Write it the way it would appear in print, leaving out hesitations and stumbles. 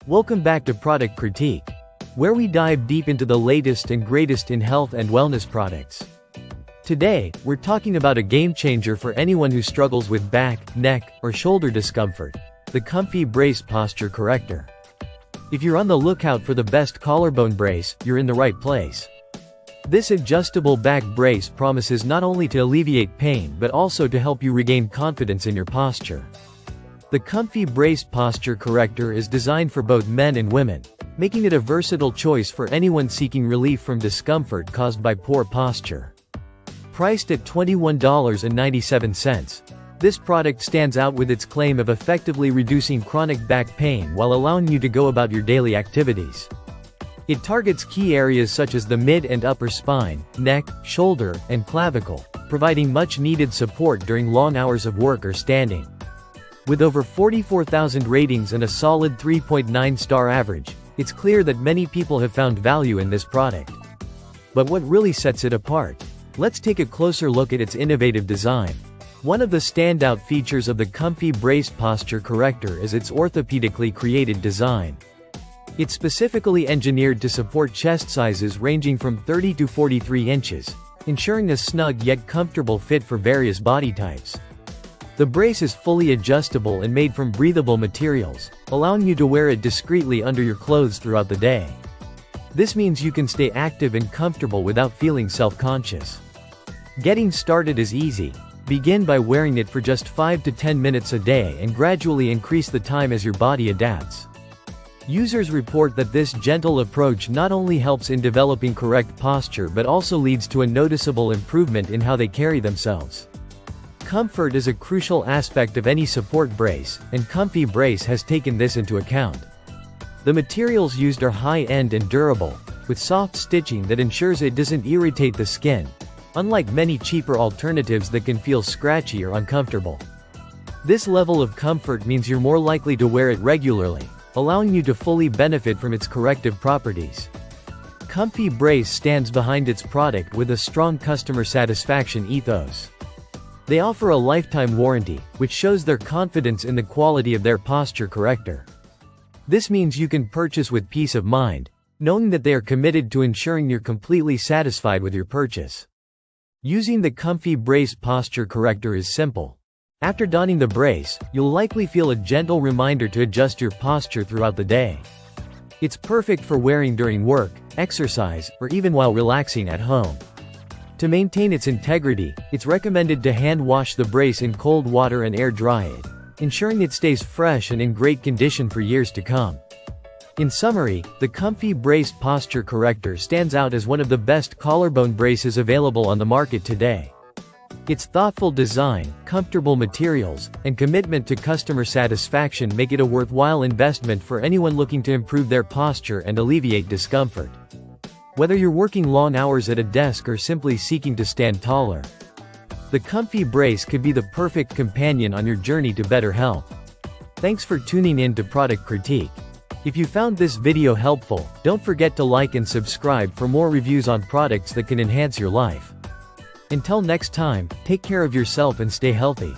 Welcome back to Product Critique, where we dive deep into the latest and greatest in health and wellness products. Today, we're talking about a game changer for anyone who struggles with back, neck, or shoulder discomfort, the ComfyBrace Posture Corrector. If you're on the lookout for the best collarbone brace, you're in the right place. This adjustable back brace promises not only to alleviate pain but also to help you regain confidence in your posture. The ComfyBrace Posture Corrector is designed for both men and women, making it a versatile choice for anyone seeking relief from discomfort caused by poor posture. Priced at $21.97, this product stands out with its claim of effectively reducing chronic back pain while allowing you to go about your daily activities. It targets key areas such as the mid and upper spine, neck, shoulder, and clavicle, providing much-needed support during long hours of work or standing. With over 44,000 ratings and a solid 3.9-star average, it's clear that many people have found value in this product. But what really sets it apart? Let's take a closer look at its innovative design. One of the standout features of the ComfyBrace Posture Corrector is its orthopedically created design. It's specifically engineered to support chest sizes ranging from 30 to 43 inches, ensuring a snug yet comfortable fit for various body types. The brace is fully adjustable and made from breathable materials, allowing you to wear it discreetly under your clothes throughout the day. This means you can stay active and comfortable without feeling self-conscious. Getting started is easy. Begin by wearing it for just 5 to 10 minutes a day and gradually increase the time as your body adapts. Users report that this gentle approach not only helps in developing correct posture but also leads to a noticeable improvement in how they carry themselves. Comfort is a crucial aspect of any support brace, and ComfyBrace has taken this into account. The materials used are high-end and durable, with soft stitching that ensures it doesn't irritate the skin, unlike many cheaper alternatives that can feel scratchy or uncomfortable. This level of comfort means you're more likely to wear it regularly, allowing you to fully benefit from its corrective properties. ComfyBrace stands behind its product with a strong customer satisfaction ethos. They offer a lifetime warranty, which shows their confidence in the quality of their posture corrector. This means you can purchase with peace of mind, knowing that they are committed to ensuring you're completely satisfied with your purchase. Using the ComfyBrace Posture Corrector is simple. After donning the brace, you'll likely feel a gentle reminder to adjust your posture throughout the day. It's perfect for wearing during work, exercise, or even while relaxing at home. To maintain its integrity, it's recommended to hand wash the brace in cold water and air dry it, ensuring it stays fresh and in great condition for years to come. In summary, the ComfyBrace Posture Corrector stands out as one of the best collarbone braces available on the market today. Its thoughtful design, comfortable materials, and commitment to customer satisfaction make it a worthwhile investment for anyone looking to improve their posture and alleviate discomfort. Whether you're working long hours at a desk or simply seeking to stand taller, the ComfyBrace could be the perfect companion on your journey to better health. Thanks for tuning in to Product Critique. If you found this video helpful, don't forget to like and subscribe for more reviews on products that can enhance your life. Until next time, take care of yourself and stay healthy.